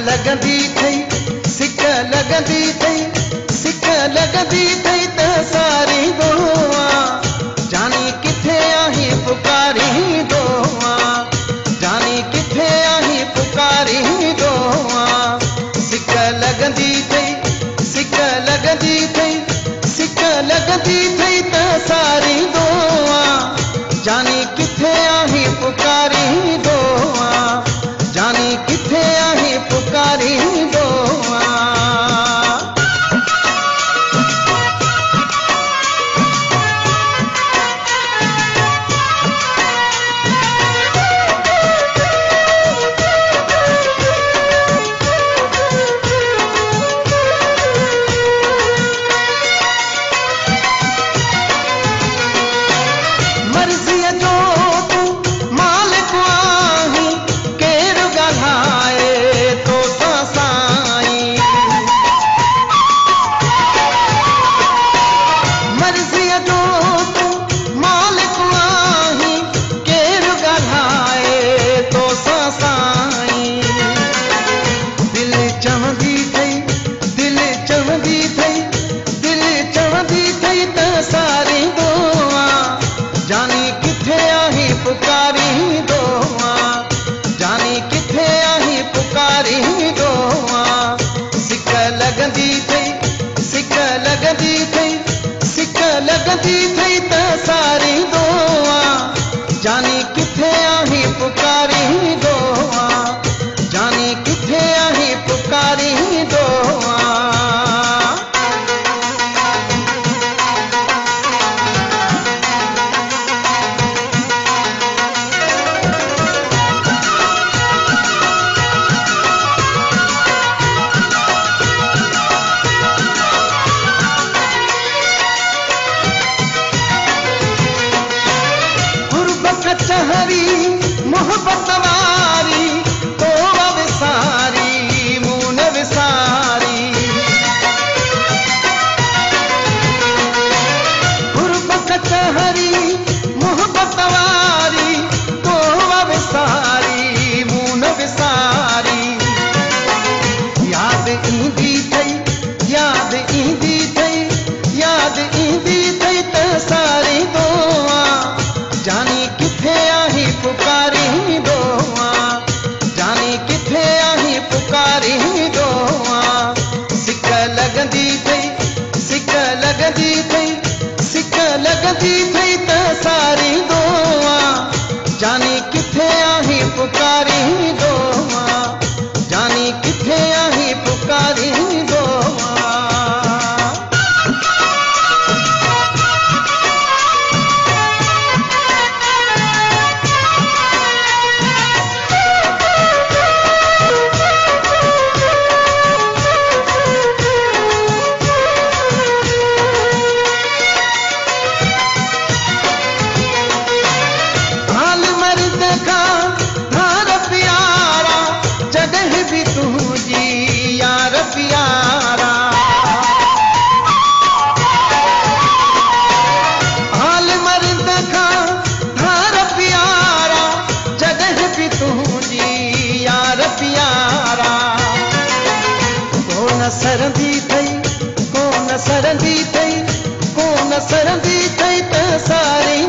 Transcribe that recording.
लगंदी थई सिक लगंदी थई सिक लगंदी थई त सारी दोआ जानी किथे आही पुकारी दोआ जानी किथे आही पुकारी दोआ सिक लगंदी थई सिक लगंदी थई सिक लगंदी थई त सारी दोआ जानी किथे आही पुकारी दोआ जानी किथे आही पुकारी दोआ लगंदी थई त सारी दोआ जानी किथे आही पुकारी दोआ जानी किथे आही पुकारी दोआ चहरी मोहब्बत वारी तो विसारी मून विसारी गुरबत चहरी मोहब्बत वारी तो विसारी मून विसारी याद ईंदी थई याद ईंदी थई याद ईंदी थई त सारी दोआ जानी किथे आही पुकारी दोआ जानी किथे आही पुकारी दोआ सिक लगंदी थई सिक लगंदी थई सिक लगंदी थई त सारी दोआ जानी किथे आही पुकारी दोआ जानी किथे आही पुकारी दोआ सरंदी थई कोन सरंदी थई कोन सरंदी थई त सारी